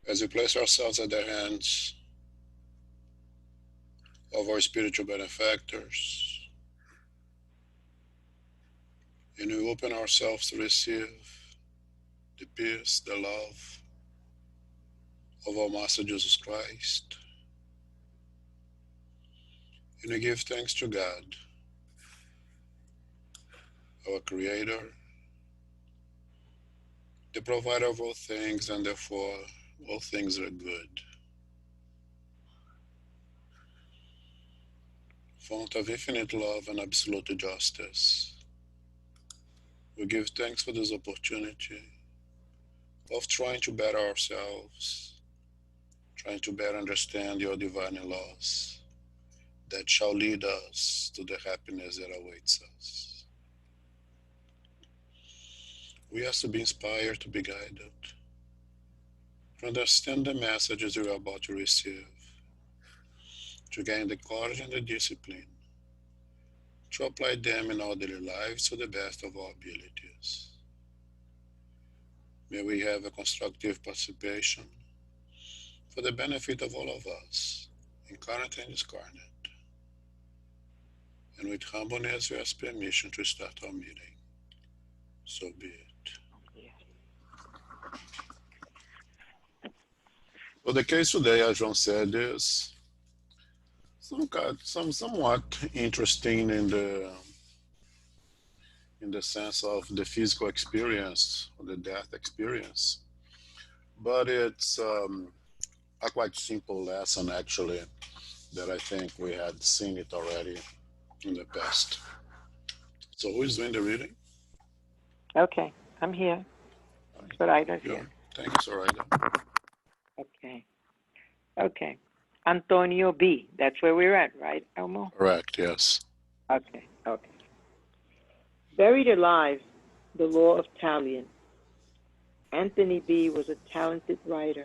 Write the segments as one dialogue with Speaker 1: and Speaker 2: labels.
Speaker 1: As we place ourselves at the hands of our spiritual benefactors, and we open ourselves to receive the peace, the love of our Master Jesus Christ, and we give thanks to God, our Creator, the provider of all things, and therefore all things are good. Fount of infinite love and absolute justice, we give thanks for this opportunity of trying to better ourselves, trying to better understand your divine laws that shall lead us to the happiness that awaits us. We ask to be inspired, to be guided, to understand the messages we are about to receive, to gain the courage and the discipline, to apply them in our daily lives to the best of our abilities. May we have a constructive participation for the benefit of all of us, incarnate and discarnate. And with humbleness, we ask permission to start our meeting. So be it. Well, the case today, as John said, is somewhat interesting in the sense of the physical experience or the death experience, but it's a quite simple lesson actually that I think we had seen it already in the past. So who is doing the reading?
Speaker 2: Okay, I'm here. Soraida's
Speaker 1: Yeah,
Speaker 2: here.
Speaker 1: thank you, Zoraida.
Speaker 2: Okay. Okay. Antonio B. That's where we're at, right, Elmo?
Speaker 1: Correct, yes.
Speaker 2: Okay. Okay. Buried alive, the law of Talion. Anthony B. was a talented writer,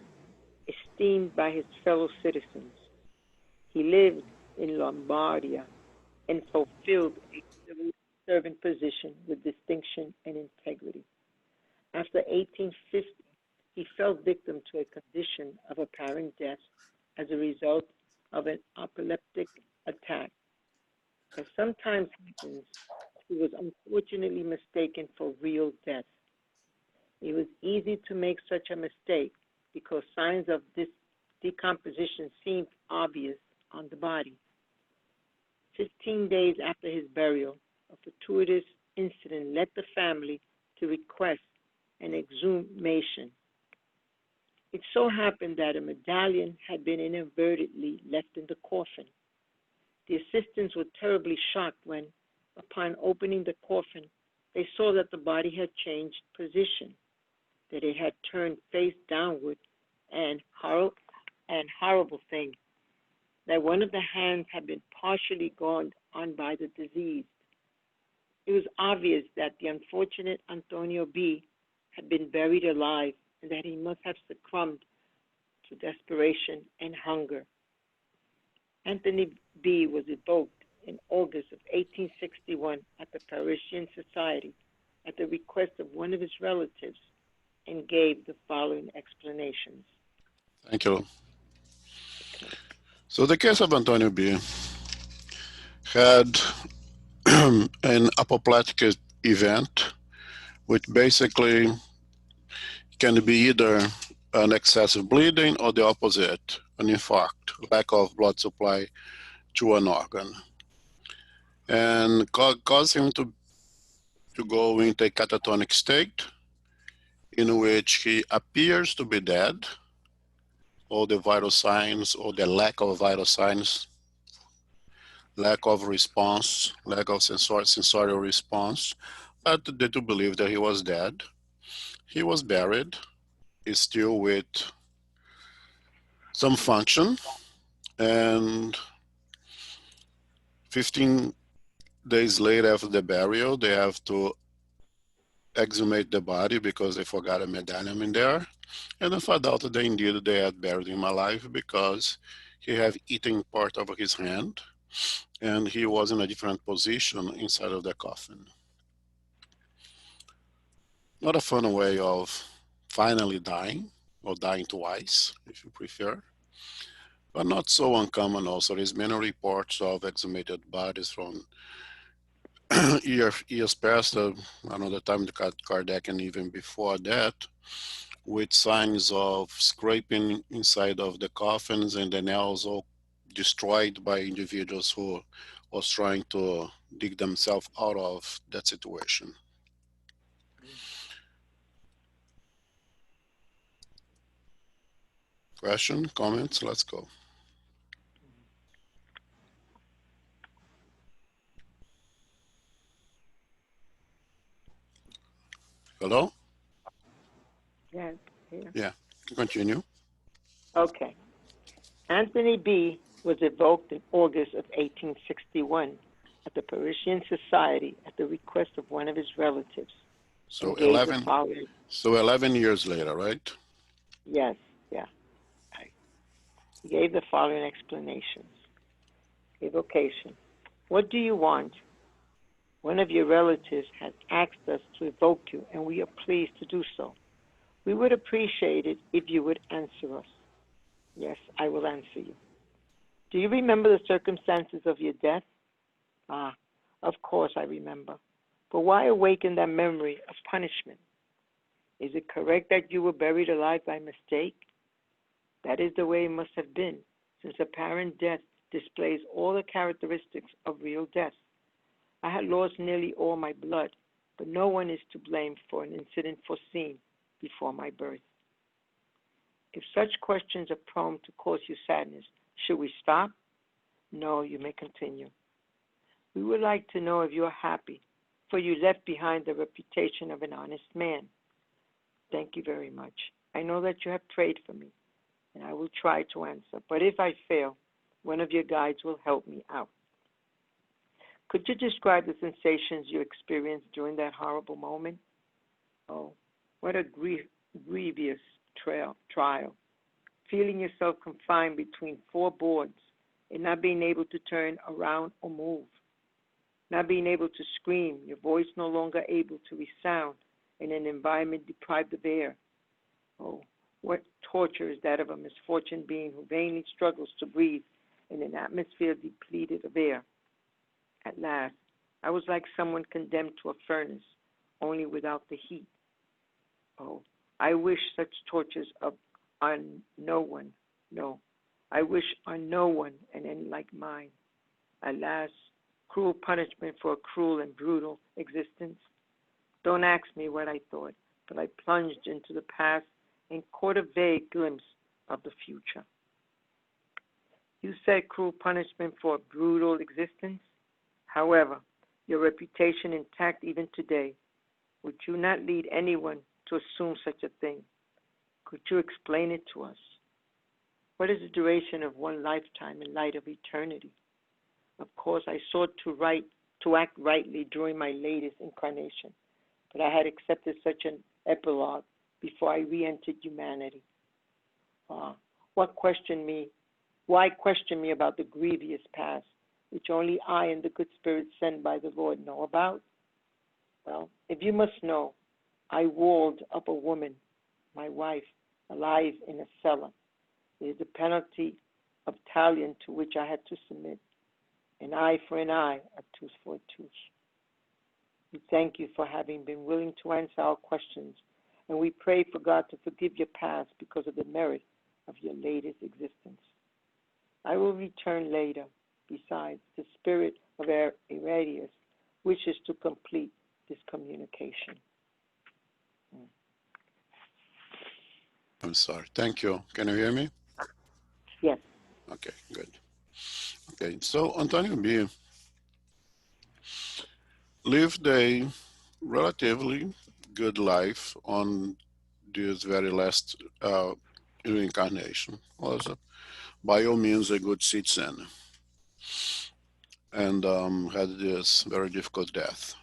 Speaker 2: esteemed by his fellow citizens. He lived in Lombardia and fulfilled a civil servant position with distinction and integrity. After 1850, he fell victim to a condition of apparent death as a result of an epileptic attack. As sometimes happens, he was unfortunately mistaken for real death. It was easy to make such a mistake because signs of this decomposition seemed obvious on the body. 15 days after his burial, a fortuitous incident led the family to request an exhumation. It so happened that a medallion had been inadvertently left in the coffin. The assistants were terribly shocked when, upon opening the coffin, they saw that the body had changed position, that it had turned face downward, and horrible thing, that one of the hands had been partially gone on by the disease. It was obvious that the unfortunate Antonio B. had been buried alive and that he must have succumbed to desperation and hunger. Anthony B. was evoked in August of 1861 at the Parisian Society at the request of one of his relatives and gave the following explanations.
Speaker 1: Thank you. So the case of Antonio B. had an apoplectic event, which basically can be either an excessive bleeding or the opposite, an infarct, lack of blood supply to an organ, and cause him to go into a catatonic state in which he appears to be dead. All the vital signs or the lack of vital signs, lack of response, lack of sensorial response, led to believe that he was dead. He was buried, is still with some function, and 15 days later after the burial, they have to exhumate the body because they forgot a medallion in there. And I found out that indeed they had buried him alive because he had eaten part of his hand and he was in a different position inside of the coffin. Not a fun way of finally dying, or dying twice, if you prefer. But not so uncommon also. There's many reports of exhumated bodies from years past, another time the Kardec and even before that, with signs of scraping inside of the coffins and the nails all destroyed by individuals who was trying to dig themselves out of that situation. Question, comments, let's go. Hello?
Speaker 2: Yes, here.
Speaker 1: Yeah, continue.
Speaker 2: Okay. Anthony B. was evoked in August of 1861 at the Parisian Society at the request of one of his relatives.
Speaker 1: So
Speaker 2: Gave the
Speaker 1: 11,
Speaker 2: following.
Speaker 1: so 11 years later, right?
Speaker 2: Yes, yeah. He gave the following explanations. Evocation. What do you want? One of your relatives has asked us to evoke you, and we are pleased to do so. We would appreciate it if you would answer us. Yes, I will answer you. Do you remember the circumstances of your death? Ah, of course I remember. But why awaken that memory of punishment? Is it correct that you were buried alive by mistake? That is the way it must have been, since apparent death displays all the characteristics of real death. I had lost nearly all my blood, but no one is to blame for an incident foreseen before my birth. If such questions are prone to cause you sadness, should we stop? No, you may continue. We would like to know if you are happy, for you left behind the reputation of an honest man. Thank you very much. I know that you have prayed for me, and I will try to answer. But if I fail, one of your guides will help me out. Could you describe the sensations you experienced during that horrible moment? Oh, what a grievous trial. Feeling yourself confined between four boards and not being able to turn around or move. Not being able to scream, your voice no longer able to resound in an environment deprived of air. Oh, what torture is that of a misfortunate being who vainly struggles to breathe in an atmosphere depleted of air. At last, I was like someone condemned to a furnace, only without the heat. Oh, I wish such tortures on no one. No, I wish on no one an end like mine. Alas, cruel punishment for a cruel and brutal existence. Don't ask me what I thought, but I plunged into the past and caught a vague glimpse of the future. You said cruel punishment for a brutal existence? However, your reputation intact even today, would you not lead anyone to assume such a thing? Could you explain it to us? What is the duration of one lifetime in light of eternity? Of course, I sought to act rightly during my latest incarnation, but I had accepted such an epilogue before I re-entered humanity. Why question me about the grievous past, which only I and the good spirits sent by the Lord know about? Well, if you must know, I walled up a woman, my wife, alive in a cellar. It is the penalty of talion to which I had to submit. An eye for an eye, a tooth for a tooth. We thank you for having been willing to answer our questions, and we pray for God to forgive your past because of the merit of your latest existence. I will return later. Besides, the spirit of Iradius wishes to complete this communication.
Speaker 1: I'm sorry. Thank you. Can you hear me?
Speaker 2: Yes.
Speaker 1: Okay, good. Okay, so Antonio B. lived a relatively good life on this very last reincarnation. Was by all means a good citizen, and had this very difficult death.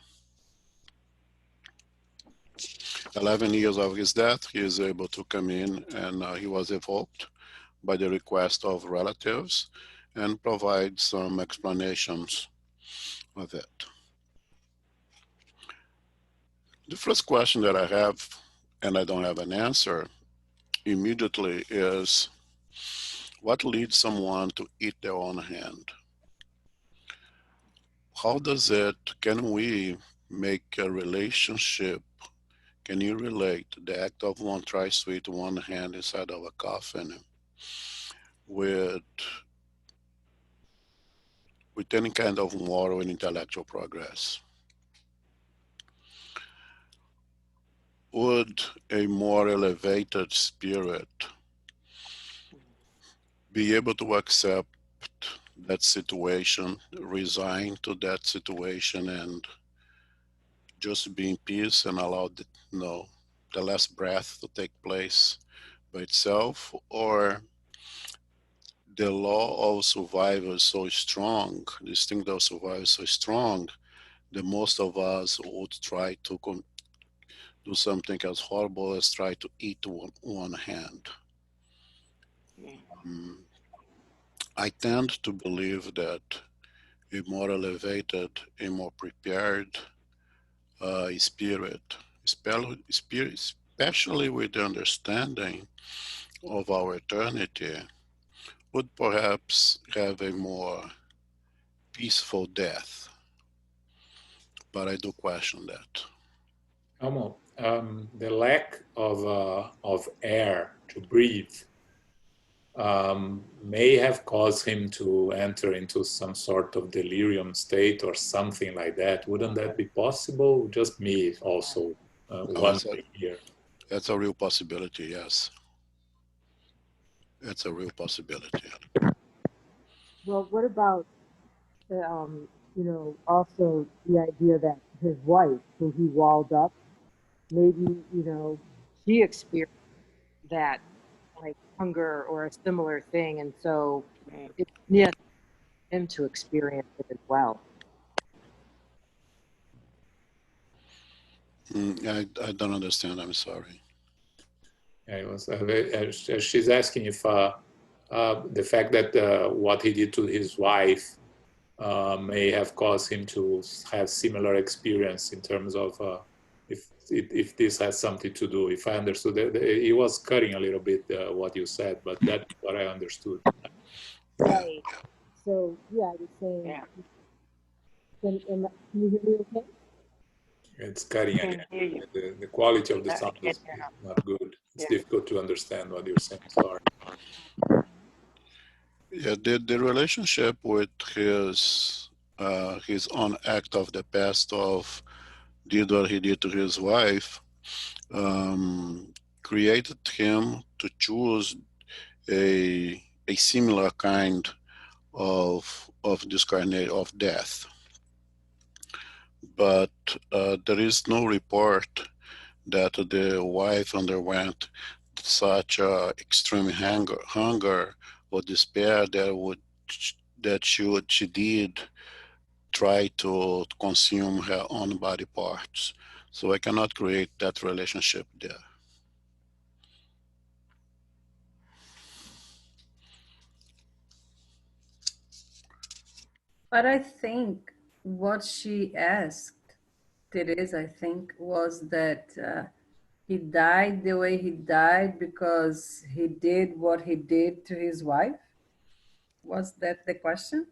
Speaker 1: 11 years of his death, he is able to come in, and he was evoked by the request of relatives and provide some explanations of it. The first question that I have, and I don't have an answer, immediately is what leads someone to eat their own hand? How does it, can we make a relationship? Can you relate the act of one tries to eat one hand inside of a coffin with any kind of moral and intellectual progress? Would a more elevated spirit be able to accept that situation, resign to that situation, and just be in peace and allow the, the last breath to take place by itself? Or the law of survival is so strong, the instinct of survival is so strong, that most of us would try to do something as horrible as try to eat one hand. Um, I tend to believe that a more elevated, a more prepared spirit, especially with the understanding of our eternity, would perhaps have a more peaceful death. But I do question that.
Speaker 3: Amo, the lack of air to breathe may have caused him to enter into some sort of delirium state or something like that. Wouldn't that be possible? Just me also wondering here.
Speaker 1: That's a real possibility, yes. It's a real possibility.
Speaker 4: Well, what about, also the idea that his wife, who he walled up, maybe, she experienced that like hunger or a similar thing. And so it's near him to experience it as well.
Speaker 1: I don't understand. I'm sorry.
Speaker 3: Yeah, it was, she's asking if the fact that what he did to his wife may have caused him to have similar experience in terms of if this has something to do. If I understood, it was cutting a little bit what you said, but that's what I understood.
Speaker 4: Right. So yeah, I was saying. Can you hear me okay?
Speaker 3: It's cutting again. The quality of the sound is not good. It's difficult to understand what you're saying. Sorry.
Speaker 1: Yeah, the relationship with his own act of the past of did what he did to his wife created him to choose a similar kind of discarnate of death. But there is no report that the wife underwent such extreme hunger or despair that she did try to consume her own body parts. So I cannot create that relationship there.
Speaker 5: But I think what she asked, Teresa, I think, was that he died the way he died because he did what he did to his wife. Was that the question?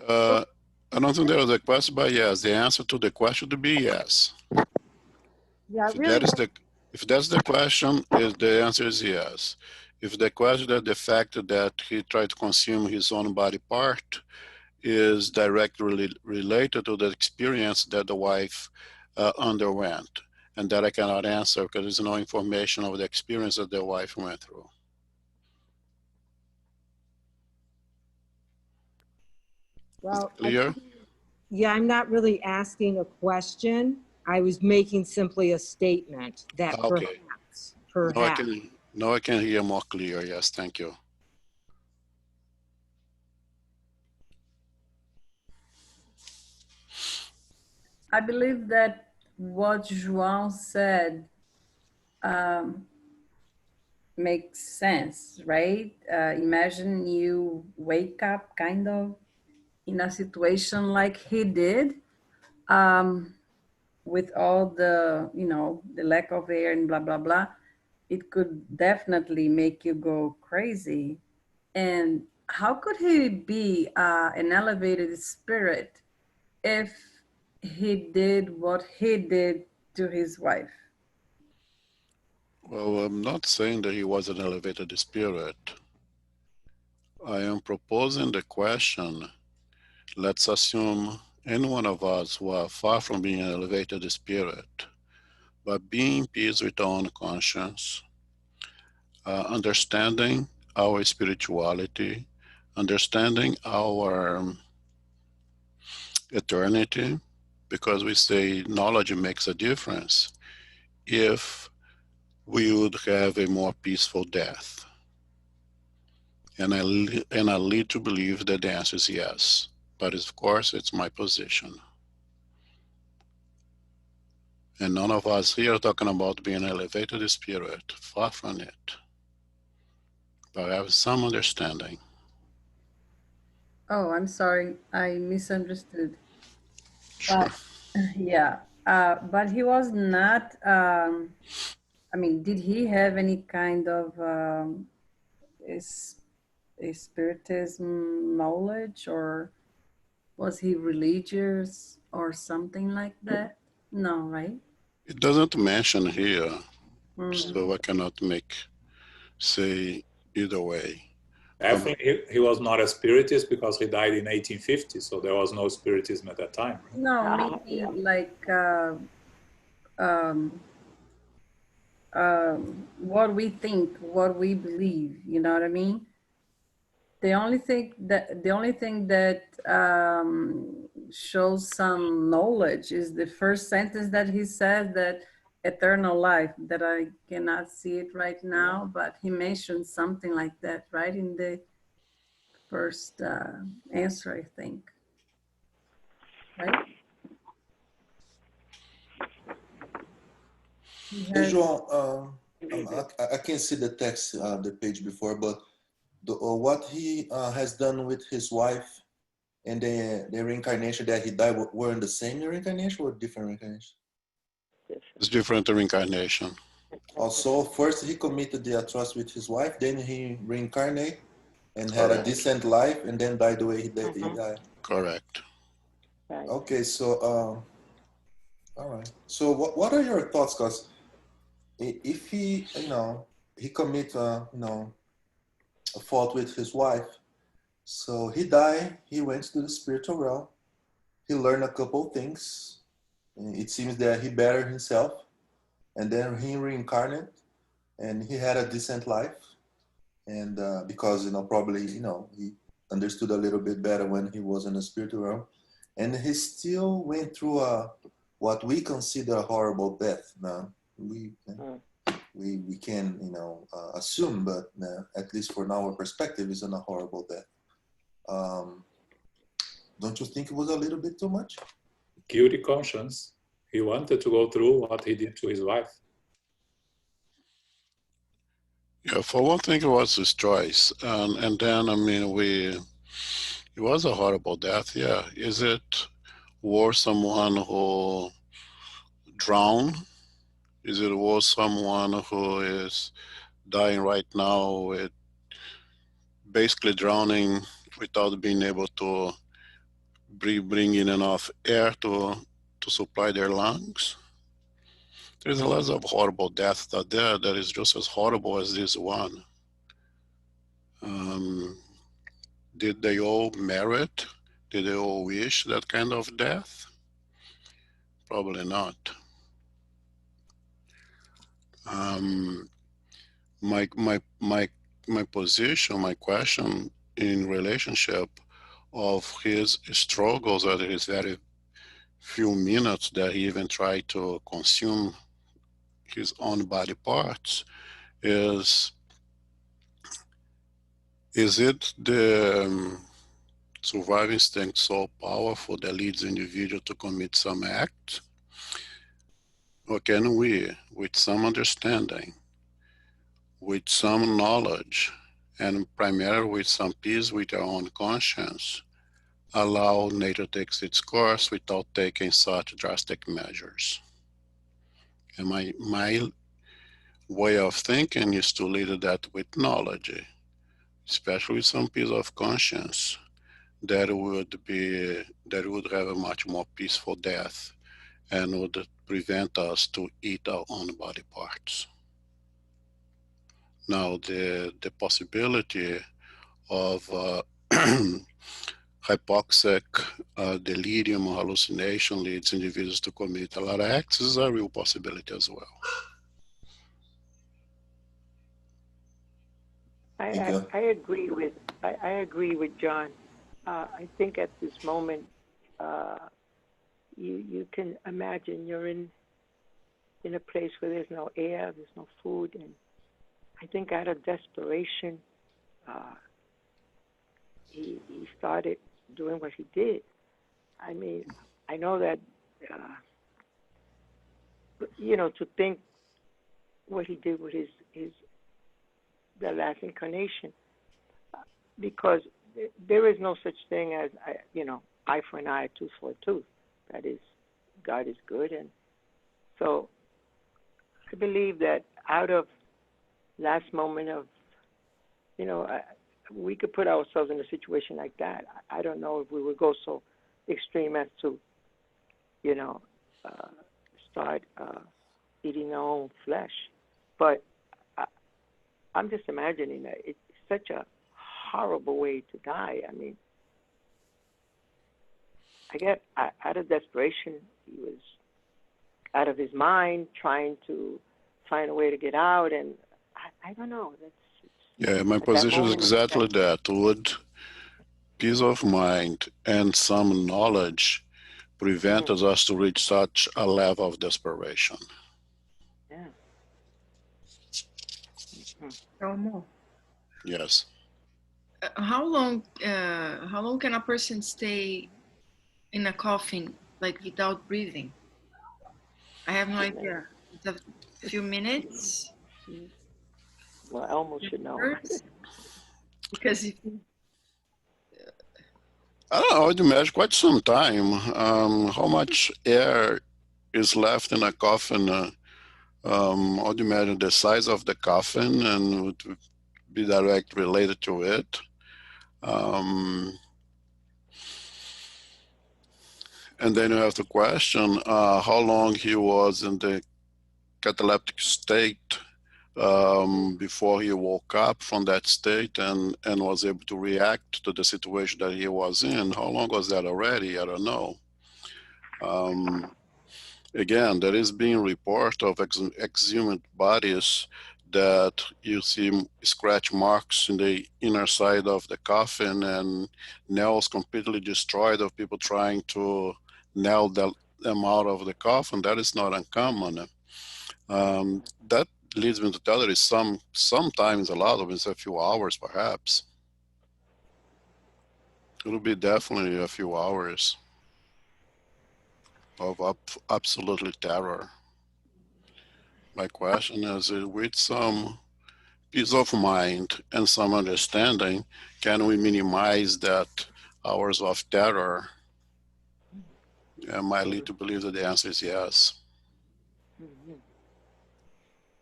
Speaker 1: I don't think there was a question, but yes, the answer to the question would be yes.
Speaker 4: Yeah,
Speaker 1: If that's the question, the answer is yes. If the question that the fact that he tried to consume his own body part is directly related to the experience that the wife underwent, and that I cannot answer because there's no information of the experience that the wife went through.
Speaker 4: Well,
Speaker 1: clear?
Speaker 4: Yeah, I'm not really asking a question. I was making simply a statement that
Speaker 1: Okay.
Speaker 4: perhaps.
Speaker 1: Now I can hear more clear. Yes, thank you.
Speaker 5: I believe that what João said makes sense, right? Imagine you wake up kind of in a situation like he did, with all the, the lack of air and blah, blah, blah. it could definitely make you go crazy. And how could he be an elevated spirit if he did what he did to his wife?
Speaker 1: Well, I'm not saying that he was an elevated spirit. I am proposing the question. Let's assume any one of us who are far from being an elevated spirit, but being in peace with our own conscience, understanding our spirituality, understanding our eternity, because we say knowledge makes a difference, if we would have a more peaceful death. And I lead to believe that the answer is yes. But of course, it's my position. And none of us here are talking about being an elevated spirit, far from it. But I have some understanding.
Speaker 5: Oh, I'm sorry, I misunderstood.
Speaker 1: Sure.
Speaker 5: Yeah, but he was not. I mean, did he have any kind of is, spiritism knowledge, or was he religious or something like that? No, right?
Speaker 1: It doesn't mention here,
Speaker 5: Mm.
Speaker 1: so I cannot say either way.
Speaker 3: Definitely, he was not a spiritist because he died in 1850, so there was no spiritism at that time. Right?
Speaker 5: No,
Speaker 2: Ah,
Speaker 5: maybe
Speaker 2: yeah.
Speaker 5: like um, what we think, what we believe. You know what I mean? The only thing that shows some knowledge is the first sentence that he says, that eternal life, that I cannot see it right now, but he mentioned something like that right in the first answer, I think. Right? He
Speaker 6: Hey,
Speaker 5: has.
Speaker 6: João, I can't see the text, the page before, but what he has done with his wife and the reincarnation that he died were in the same reincarnation or different reincarnation?
Speaker 1: It's different reincarnation.
Speaker 6: Also, first he committed the atrocity with his wife, then he reincarnated and had a
Speaker 1: Correct.
Speaker 6: decent life, and then died the way he died.
Speaker 1: Correct.
Speaker 2: Right.
Speaker 6: Okay, so all right. So what are your thoughts? Because if he, he commit, a fault with his wife, so he died. He went to the spiritual realm. He learned a couple things. It seems that he bettered himself, and then he reincarnated, and he had a decent life. And because probably he understood a little bit better when he was in the spiritual realm, and he still went through what we consider a horrible death. Now we can assume, but at least from our perspective, it's a horrible death. Don't you think it was a little bit too much?
Speaker 3: Guilty conscience. He wanted to go through what he did to his wife.
Speaker 1: Yeah, for one thing, it was his choice. And then, I mean, it was a horrible death, yeah. Is it worth someone who drowned? Is it worth someone who is dying right now with basically drowning without being able to bring in enough air to supply their lungs? There's a lot of horrible deaths out there that is just as horrible as this one. Did they all merit? Did they all wish that kind of death? Probably not. My position, my question in relationship of his struggles at his very few minutes that he even tried to consume his own body parts is it the survival instinct so powerful that leads the individual to commit some act? Or can we, with some understanding, with some knowledge, and primarily with some peace with our own conscience, allow nature to take its course without taking such drastic measures? And my way of thinking is to lead that with knowledge, especially some piece of conscience that would have a much more peaceful death and would prevent us to eat our own body parts. Now, the possibility of hypoxic delirium or hallucination leads individuals to commit a lot of acts is a real possibility as well.
Speaker 2: I agree with John. I think at this moment, you can imagine you're in a place where there's no air, there's no food, and I think out of desperation, he started doing what he did. I mean, I know that to think what he did with his the last incarnation, because there is no such thing as eye for an eye, tooth for a tooth. That is, God is good, and so I believe that out of last moment of we could put ourselves in a situation like that. I don't know if we would go so extreme as to start eating our own flesh, but I'm just imagining that it's such a horrible way to die. I mean, I get out of desperation, he was out of his mind trying to find a way to get out, and I don't know.
Speaker 1: Yeah, my position is exactly that. Would peace of mind and some knowledge prevent us to reach such a level of desperation?
Speaker 2: Yeah.
Speaker 7: Elmo,
Speaker 1: Yes.
Speaker 7: how long can a person stay in a coffin, like without breathing? I have no idea. It's a few minutes.
Speaker 2: Well, Elmo should know.
Speaker 7: Because if
Speaker 1: I don't know, I would imagine quite some time. How much air is left in a coffin? I would imagine the size of the coffin and would be directly related to it. And then you have to question how long he was in the cataleptic state before he woke up from that state and was able to react to the situation that he was in. How long was that already? I don't know. Again, there is being report of exhumed bodies that you see scratch marks in the inner side of the coffin and nails completely destroyed of people trying to nail them out of the coffin. That is not uncommon. That leads me to tell that is sometimes a lot of it's a few hours perhaps. It'll be definitely a few hours of absolutely terror. My question is, with some peace of mind and some understanding, can we minimize that hours of terror? Am I lead to believe that the answer is yes.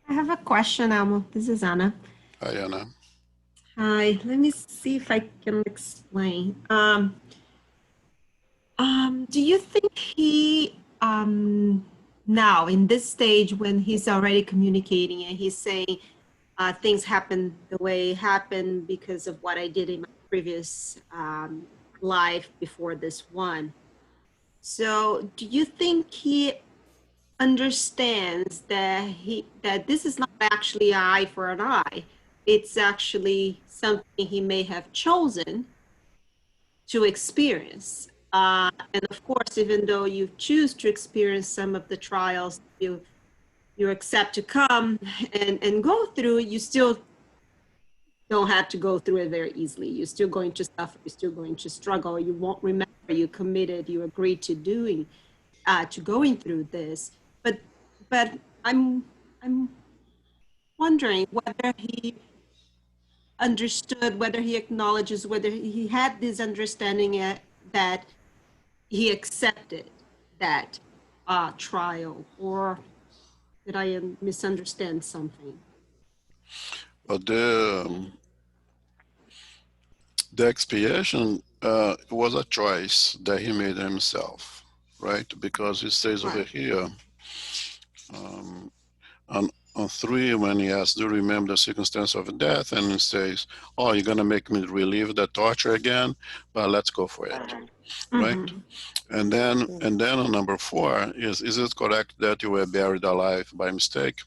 Speaker 8: I have a question, Elmo. This is Anna.
Speaker 1: Hi, Anna.
Speaker 8: Hi, let me see if I can explain. Do you think he, now in this stage when he's already communicating and he's saying things happen the way it happened because of what I did in my previous life before this one. So do you think he understands that this is not actually an eye for an eye? It's actually something he may have chosen to experience. And of course, even though you choose to experience some of the trials you accept to come and go through, you still don't have to go through it very easily. You're still going to suffer. You're still going to struggle. You won't remember you committed, you agreed to doing, to going through this. But I'm wondering whether he understood, whether he acknowledges, whether he had this understanding that he accepted that trial, or Did I misunderstand something?
Speaker 1: But the expiation was a choice that he made himself, right? Because he says over
Speaker 8: Right.
Speaker 1: here, um, on 3, when he asks, do you remember the circumstance of death? And he says, oh, you're going to make me relive the torture again? But let's go for it, right?
Speaker 8: Mhm.
Speaker 1: And then on number 4 is it correct that you were buried alive by mistake?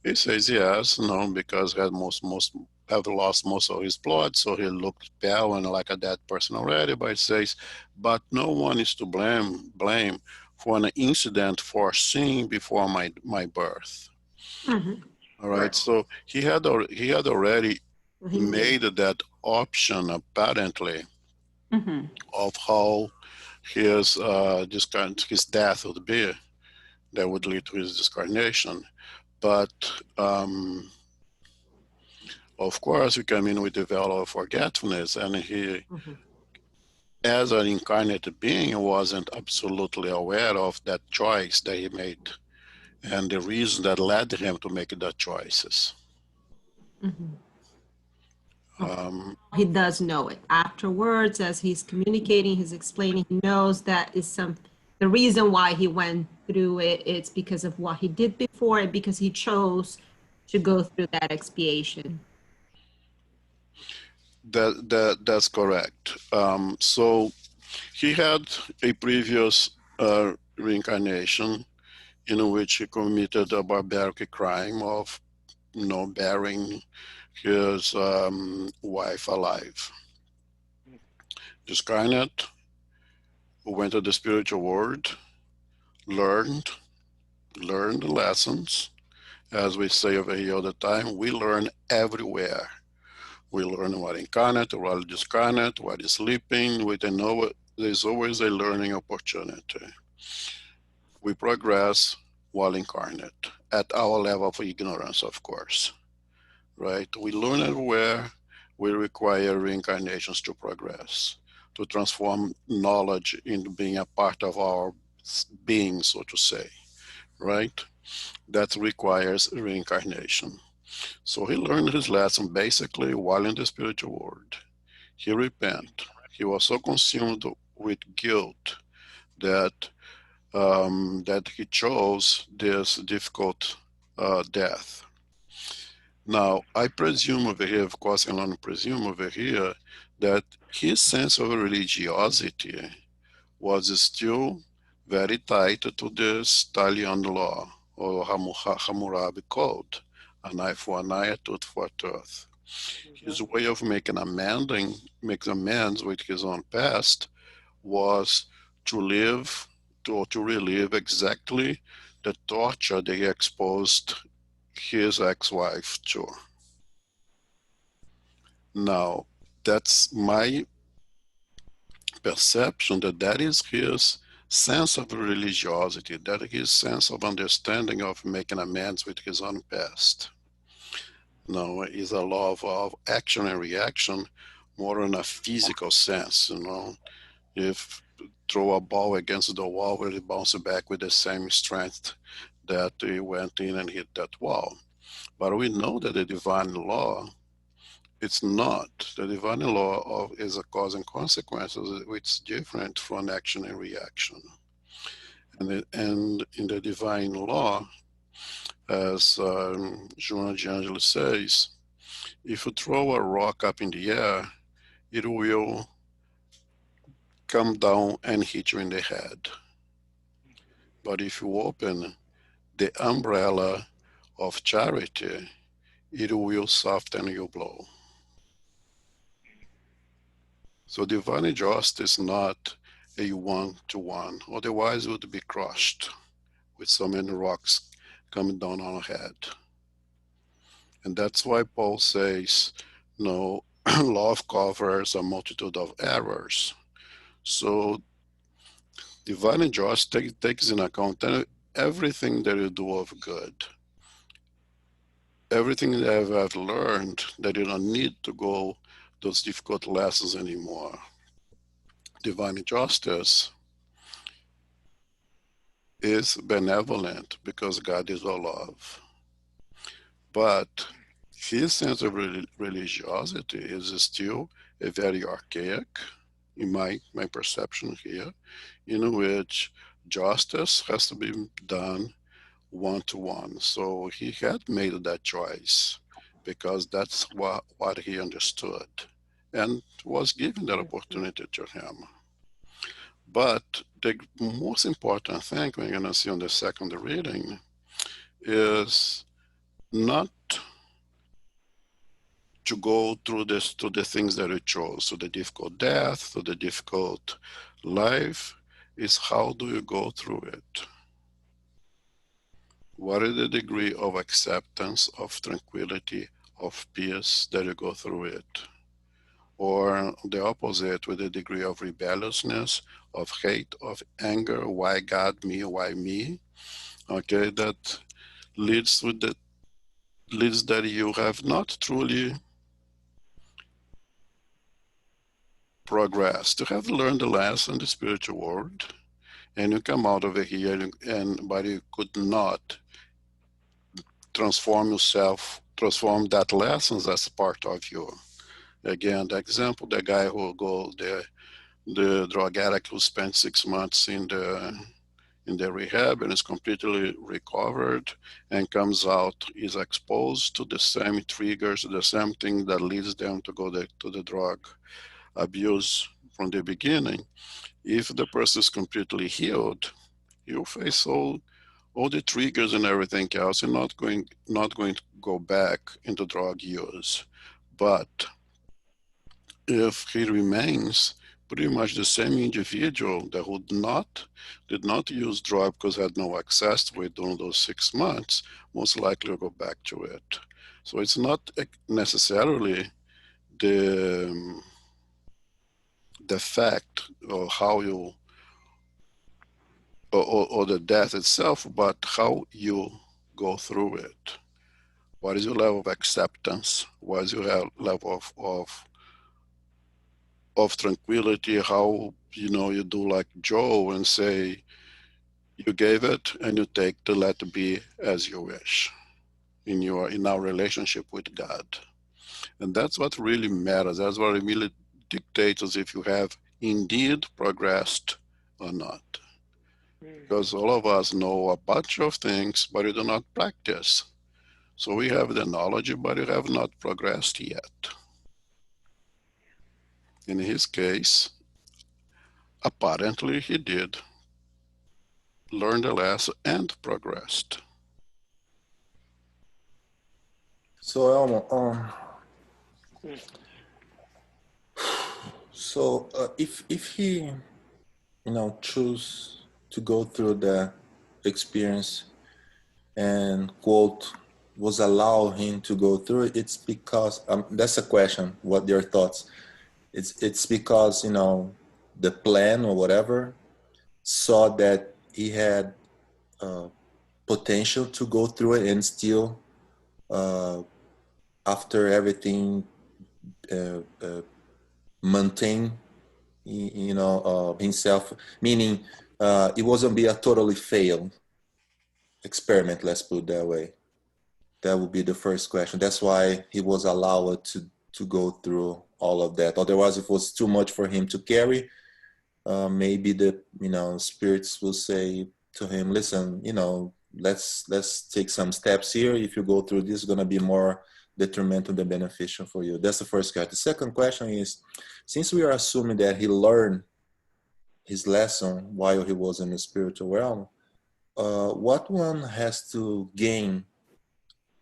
Speaker 1: He says yes, no, because he had have lost most of his blood, so he looked pale and like a dead person already. But it says, but no one is to blame for an incident foreseen before my birth.
Speaker 8: Mhm.
Speaker 1: All right, so he had already
Speaker 8: So he knew.
Speaker 1: made that option apparently
Speaker 8: Mhm.
Speaker 1: of how his his death would be that would lead to his discarnation. But of course, we come in with the veil of forgetfulness, and he,
Speaker 8: Mhm.
Speaker 1: as an incarnate being, wasn't absolutely aware of that choice that he made and the reason that led him to make the choices.
Speaker 8: Mhm.
Speaker 1: Um,
Speaker 8: He does know it afterwards, as he's communicating, he's explaining. He knows that is the reason why he went through it. It's because of what he did before, and because he chose to go through that expiation.
Speaker 1: that's correct. So he had a previous reincarnation in which he committed a barbaric crime of burying his wife alive. Discarnate, who went to the spiritual world, learned the lessons. As we say over here all the time, we learn everywhere. We learn what incarnate, what discarnate, what is sleeping. We don't know there's always a learning opportunity. We progress while incarnate at our level of ignorance, of course, right? We learn everywhere. We require reincarnations to progress, to transform knowledge into being a part of our being, so to say, right? That requires reincarnation. So he learned his lesson basically while in the spiritual world. He repented. He was so consumed with guilt that that he chose this difficult death. Now, I presume over here, of course, I can presume over here that his sense of religiosity was still very tied to this Italian law or Hammurabi code, an eye for an eye, a tooth for a tooth. His way of making amends with his own past was to live to relive exactly the torture that he exposed his ex-wife to. Now, that's my perception that is his sense of religiosity, that his sense of understanding of making amends with his own past. Now, is a law of action and reaction more in a physical sense, If throw a ball against the wall, will it bounce back with the same strength that he went in and hit that wall? But we know that the divine law, it's not. The divine law is a cause and consequences, which is different from action and reaction. And in the divine law, as Joana de Angelis says, if you throw a rock up in the air, it will come down and hit you in the head. But if you open the umbrella of charity, it will soften your blow. So divine justice is not a one-to-one, otherwise it would be crushed with so many rocks coming down on our head. And that's why Paul says, no, love covers a multitude of errors. So divine justice takes in account everything that you do of good. Everything that I've learned that you don't need to go those difficult lessons anymore. Divine justice is benevolent because God is all love. But his sense of religiosity is still a very archaic, in my perception here, in which justice has to be done one to one. So he had made that choice because that's what he understood and was given that opportunity to him. But the most important thing we're going to see on the second reading is not to go through this to the things that we chose, to the difficult death, to the difficult life, is how do you go through it? What is the degree of acceptance, of tranquility, of peace that you go through it? Or the opposite, with the degree of rebelliousness, of hate, of anger, why God, me, why me? Okay, that leads that you have not truly progressed. You have learned the lesson in the spiritual world, and you come out of it here, but you could not transform yourself, transform that lessons as part of you. Again, the example, the guy who go the drug addict who spent 6 months in the rehab and is completely recovered and comes out, is exposed to the same triggers, the same thing that leads them to go to the drug abuse from the beginning. If the person is completely healed, you face all the triggers and everything else, and not going to go back into drug use. But if he remains pretty much the same individual that did not use drug because had no access to it during those 6 months, most likely will go back to it. So it's not necessarily the fact or how you or the death itself, but how you go through it. What is your level of acceptance? What is your level of tranquility? How you do like Joe and say you gave it and you take to let it be as you wish in our relationship with God. And that's what really matters. That's what really dictates if you have indeed progressed or not. Because all of us know a bunch of things, but we do not practice. So we have the knowledge, but we have not progressed yet. In his case, apparently he did learn the lesson and progressed.
Speaker 6: So Elmo, if he choose to go through the experience and quote was allow him to go through it, it's because that's a question. What your thoughts? It's because the plan or whatever saw that he had potential to go through it and still after everything maintain himself, meaning it wasn't be a totally failed experiment, let's put it that way. That would be the first question. That's why he was allowed to go through all of that. Otherwise, if it was too much for him to carry, maybe the spirits will say to him, listen, let's take some steps here. If you go through this, it's going to be more detrimental than beneficial for you. That's the first question. The second question is, since we are assuming that he learned his lesson while he was in the spiritual realm, what one has to gain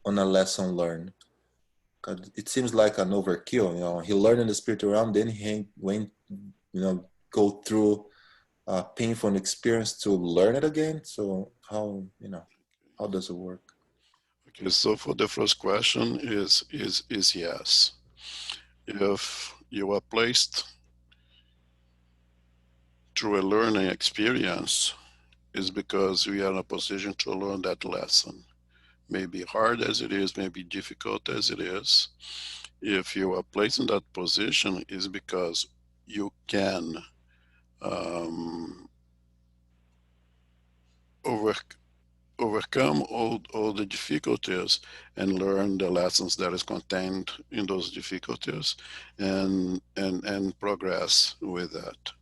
Speaker 6: on a lesson learned? Because it seems like an overkill. He learned in the spiritual realm, then he went, go through a painful experience to learn it again. So how does it work?
Speaker 1: Okay, so for the first question is yes. If you are placed through a learning experience, is because we are in a position to learn that lesson. Maybe hard as it is, maybe difficult as it is. If you are placed in that position, is because you can over, overcome all the difficulties and learn the lessons that is contained in those difficulties and progress with that.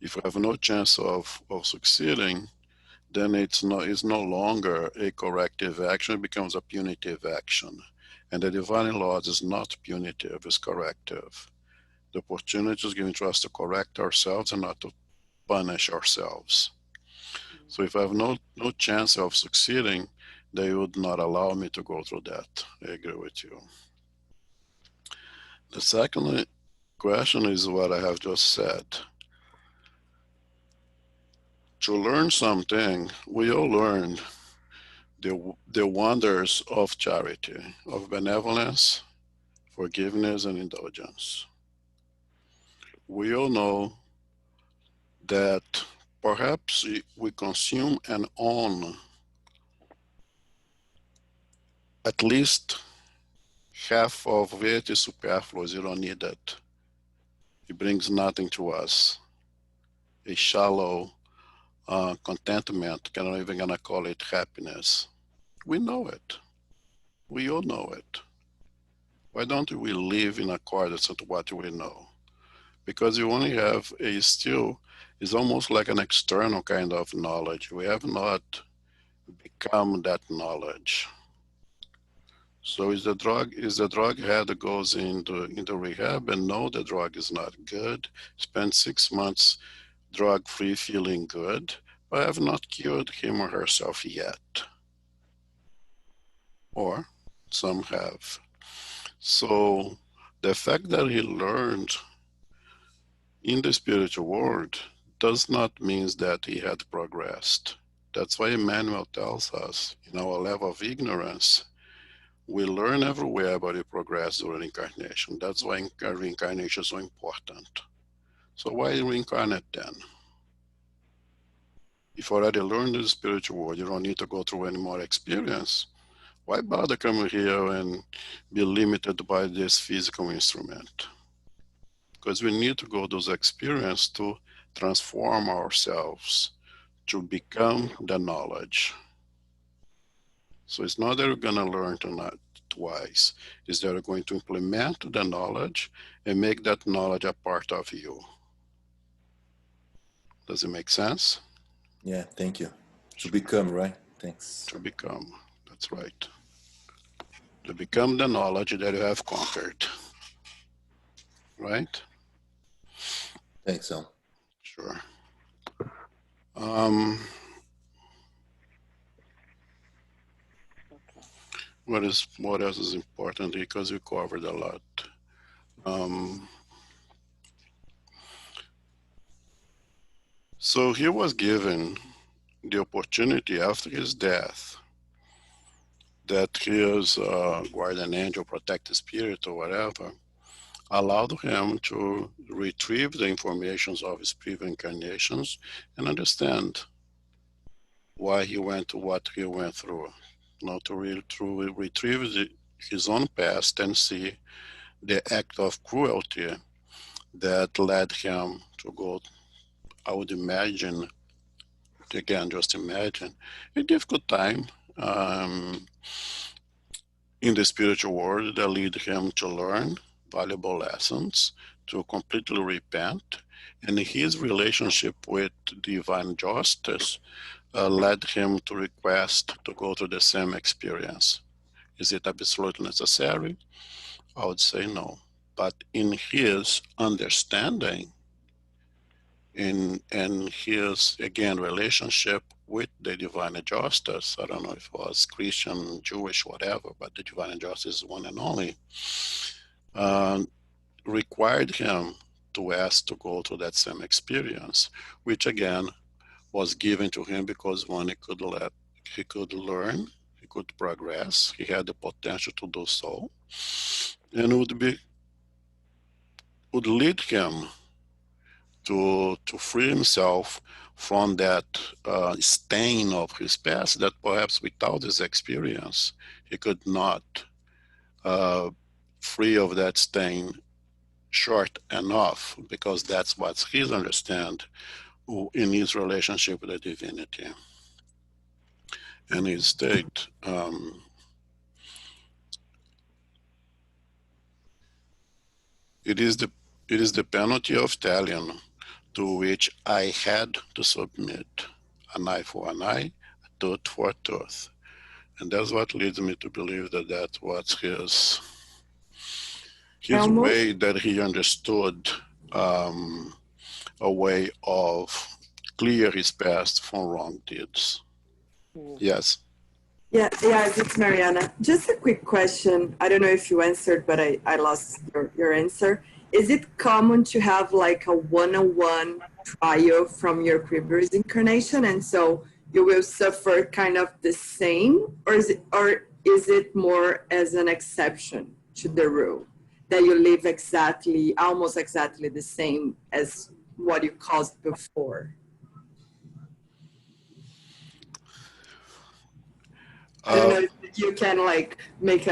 Speaker 1: If you have no chance of succeeding, then it's no longer a corrective action, it becomes a punitive action. And the divine laws is not punitive, it's corrective. The opportunity is given to us to correct ourselves and not to punish ourselves. So if I have no chance of succeeding, they would not allow me to go through that. I agree with you. The second question is what I have just said. To learn something, we all learn the wonders of charity, of benevolence, forgiveness, and indulgence. We all know that perhaps we consume and own at least half of it is superfluous, you don't need it. It brings nothing to us. A shallow contentment, I'm not even gonna call it happiness. We know it. We all know it. Why don't we live in accordance with what we know? Because you only have a still, is almost like an external kind of knowledge. We have not become that knowledge. So is the drug head that goes into rehab and know the drug is not good, spend 6 months drug-free feeling good, but have not cured him or herself yet. Or some have. So the fact that he learned in the spiritual world does not mean that he had progressed. That's why Emmanuel tells us, in our level of ignorance, we learn everywhere, but we progress during incarnation. That's why reincarnation is so important. So why reincarnate then? If you already learned the spiritual world, you don't need to go through any more experience. Why bother coming here and be limited by this physical instrument? Because we need to go those experiences to transform ourselves, to become the knowledge. So it's not that you're going to learn twice. It's that you're going to implement the knowledge and make that knowledge a part of you. Does it make sense?
Speaker 6: Yeah, thank you. To become, right? Thanks.
Speaker 1: To become, that's right. To become the knowledge that you have conquered. Right?
Speaker 6: Thanks, Al.
Speaker 1: Sure. What else is important? Because we covered a lot. So he was given the opportunity after his death that his guardian angel, protective spirit, or whatever, allowed him to retrieve the informations of his previous incarnations and understand why he went to what he went through. Now to retrieve his own past and see the act of cruelty that led him to go, I would imagine, again, just imagine, a difficult time in the spiritual world that lead him to learn valuable lessons, to completely repent, and his relationship with divine justice led him to request to go through the same experience. Is it absolutely necessary? I would say no. But in his understanding, in his, again, relationship with the divine justice, I don't know if it was Christian, Jewish, whatever, but the divine justice is one and only, required him to ask to go through that same experience, which again was given to him because one, he could learn, he could progress, he had the potential to do so, and would lead him to free himself from that stain of his past that perhaps without his experience he could not free of that stain short enough, because that's what his understand in his relationship with the divinity. and his state. It is the penalty of stallion to which I had to submit, an eye for an eye, a tooth for a tooth. And that's what leads me to believe that that was his way that he understood a way of clear his past from wrong deeds. Yes.
Speaker 9: Yeah, it's Mariana. Just a quick question. I don't know if you answered, but I lost your answer. Is it common to have like a one-on-one trial from your previous incarnation, and so you will suffer kind of the same, or is it more as an exception to the rule that you live almost exactly the same as what you caused before? I don't know if you can like make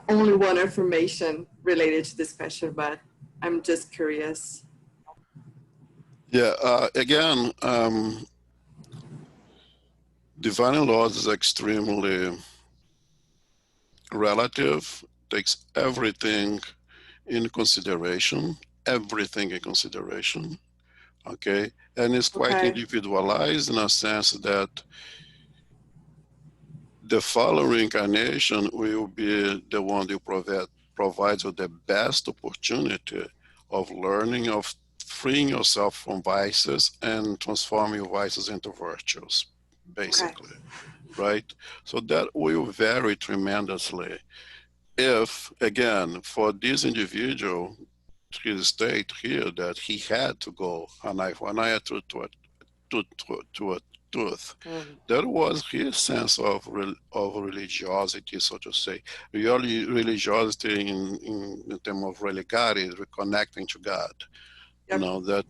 Speaker 9: only one affirmation related to this question, but I'm just curious.
Speaker 1: Yeah, again, divine laws is extremely relative, takes everything in consideration, okay? And it's quite individualized in a sense that the following incarnation will be the one that provides you the best opportunity of learning, of freeing yourself from vices and transforming your vices into virtues, basically, right? So that will vary tremendously. If, again, for this individual, his state here, that he had to go an eye for an eye, a tooth to a tooth, that was his sense of religiosity, so to say. Really, religiosity in terms of religare, reconnecting to God. You know, that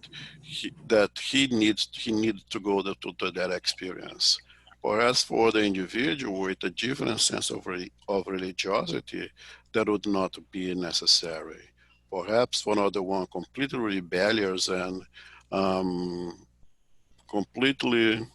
Speaker 1: he needs to go to that experience. Whereas for the individual with a different sense of religiosity, that would not be necessary. Perhaps for another one completely rebellious and completely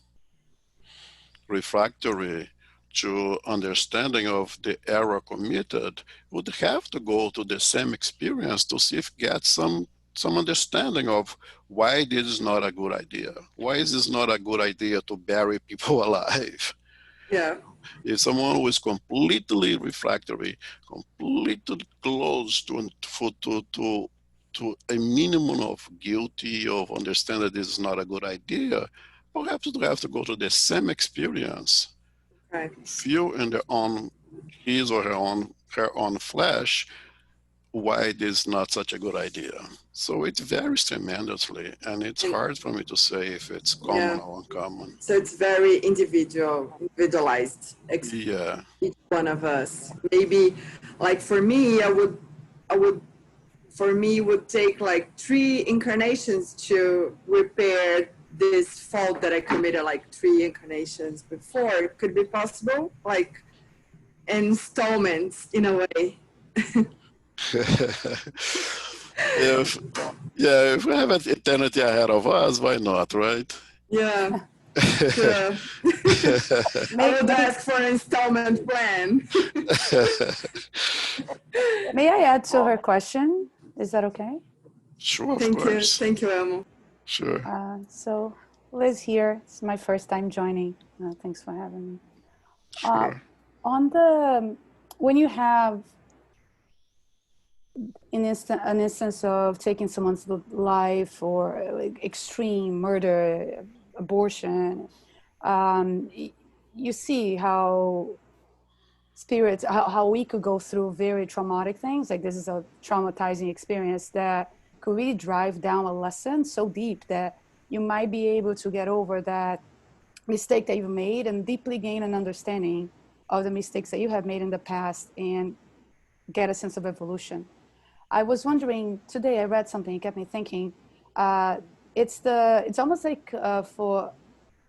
Speaker 1: refractory to understanding of the error committed, would have to go to the same experience to see if get some understanding of why this is not a good idea. Why is this not a good idea to bury people alive?
Speaker 9: Yeah.
Speaker 1: If someone who is completely refractory, completely close to a minimum of guilty, of understand that this is not a good idea, perhaps they have to go to the same experience, feel in their own, his or her own flesh, why this is not such a good idea. So it varies tremendously, and it's hard for me to say if it's common or uncommon.
Speaker 9: So it's very individualized.
Speaker 1: Yeah.
Speaker 9: Each one of us. Maybe, like for me, would take like 3 incarnations to repair this fault that I committed like 3 incarnations before. It could be possible, like installments in a way.
Speaker 1: If we have an eternity ahead of us, why not, right?
Speaker 9: Yeah. Sure. I would ask for an installment plan.
Speaker 10: May I add to her question? Is that okay?
Speaker 1: Sure, of
Speaker 9: Thank
Speaker 1: course.
Speaker 9: Thank you, Elmo.
Speaker 1: Sure.
Speaker 10: So Liz here. It's my first time joining. Thanks for having me.
Speaker 1: Sure.
Speaker 10: When you have an instance of taking someone's life or like extreme murder, abortion, you see how spirits, how we could go through very traumatic things. Like this is a traumatizing experience that could really drive down a lesson so deep that you might be able to get over that mistake that you've made and deeply gain an understanding of the mistakes that you have made in the past and get a sense of evolution. I was wondering, today I read something, it kept me thinking, it's almost like for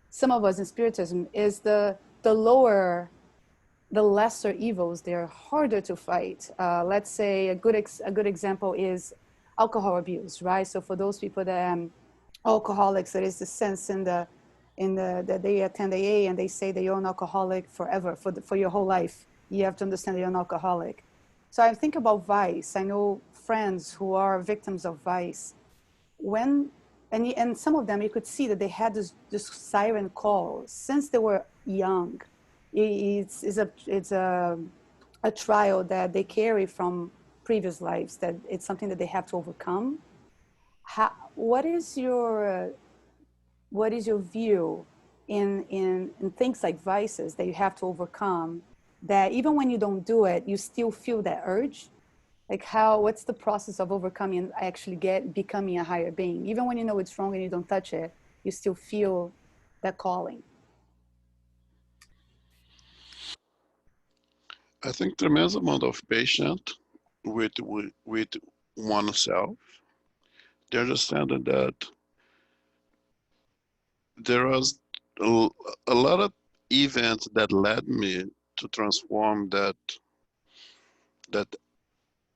Speaker 10: some of us in Spiritism, is the lesser evils, they're harder to fight. Let's say a good example is alcohol abuse, right? So for those people that alcoholics, there is the sense in in that they attend AA and they say that you're an alcoholic forever, for your whole life. You have to understand that you're an alcoholic. So I think about vice. I know friends who are victims of vice. And some of them, you could see that they had this siren call since they were young. It's a trial that they carry from previous lives, that it's something that they have to overcome. What is your view in things like vices that you have to overcome, that even when you don't do it, you still feel that urge? Like what's the process of overcoming and actually becoming a higher being? Even when you know it's wrong and you don't touch it, you still feel that calling.
Speaker 1: I think tremendous amount of patience with oneself. The understanding that there was a lot of events that led me to transform that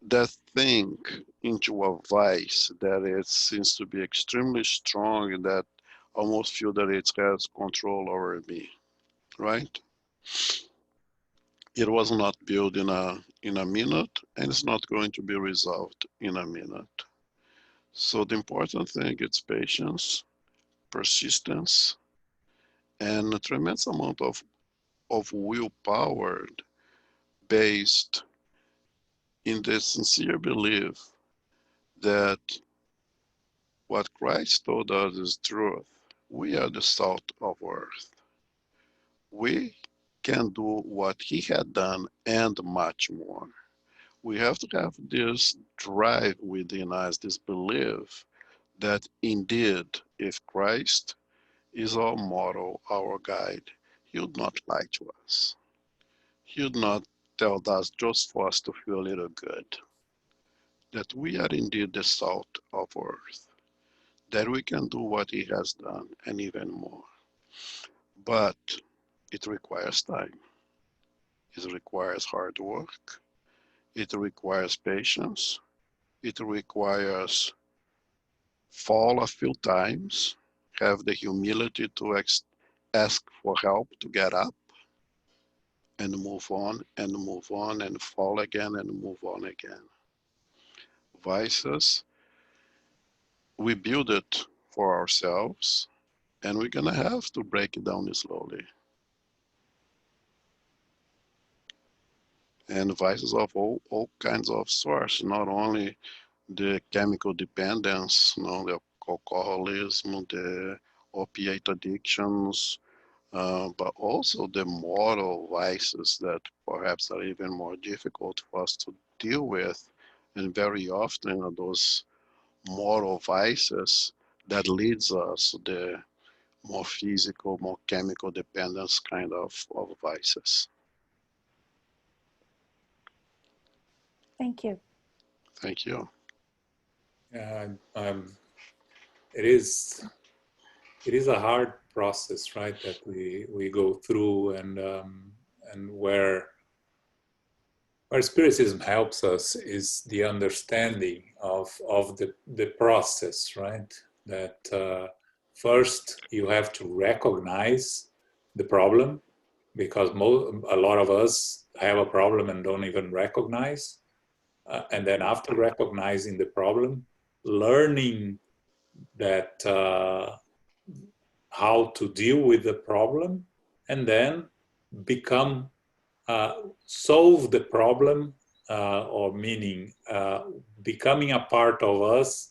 Speaker 1: that thing into a vice that it seems to be extremely strong and that almost feel that it has control over me, right? It was not built in a minute, and it's not going to be resolved in a minute. So the important thing is patience, persistence, and a tremendous amount of willpower based in the sincere belief that what Christ told us is truth. We are the salt of earth. We can do what he had done and much more. We have to have this drive within us, this belief that indeed, if Christ is our model, our guide, he would not lie to us. He would not tell us just for us to feel a little good. That we are indeed the salt of earth, that we can do what he has done and even more. But it requires time. It requires hard work. It requires patience. It requires fall a few times, have the humility to ask for help to get up and move on and move on and fall again and move on again. Vices, we build it for ourselves, and we're gonna have to break it down slowly. And vices of all kinds of sorts, not only the chemical dependence, the alcoholism, the opiate addictions, but also the moral vices that perhaps are even more difficult for us to deal with. And very often are those moral vices that leads us to the more physical, more chemical dependence kind of vices.
Speaker 10: Thank you.
Speaker 1: Thank you.
Speaker 3: It is a hard process, right? That we go through, and where Spiritism helps us is the understanding of the process, right? That first you have to recognize the problem, because a lot of us have a problem and don't even recognize. And then after recognizing the problem, learning that how to deal with the problem, and then solve the problem, or meaning becoming a part of us,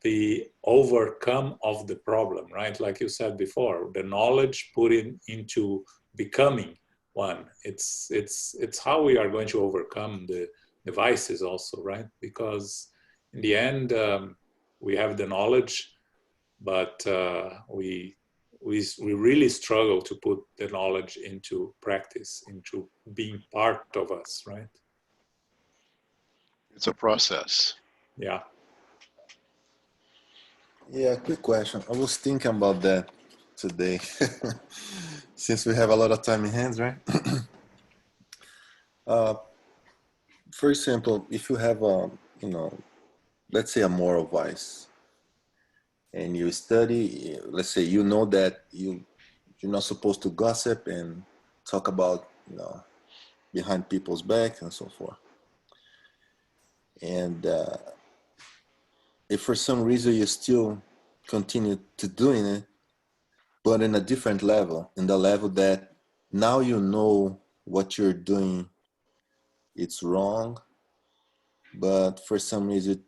Speaker 3: the overcome of the problem, right? Like you said before, the knowledge put into becoming one. It's how we are going to overcome the vices also, right? Because in the end, we have the knowledge, but we really struggle to put the knowledge into practice, into being part of us, right?
Speaker 1: It's a process.
Speaker 3: Yeah.
Speaker 6: Yeah, quick question. I was thinking about that today, since we have a lot of time in hands, right? For example, if you have let's say a moral vice, and you study, let's say you know that you're not supposed to gossip and talk about, behind people's backs and so forth. And if for some reason you still continue to doing it, but in a different level, in the level that now you know what you're doing, it's wrong, but for some reason,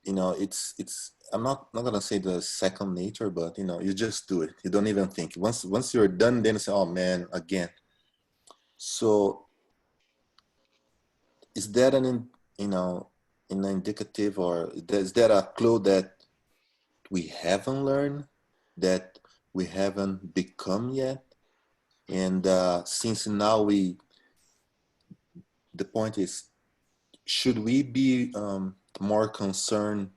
Speaker 6: it's I'm not gonna say the second nature, but you just do it. You don't even think. Once you're done, then you say, oh man, again. So is that an indicative, or is that a clue that we haven't learned, that we haven't become yet? And since now the point is, should we be more concerned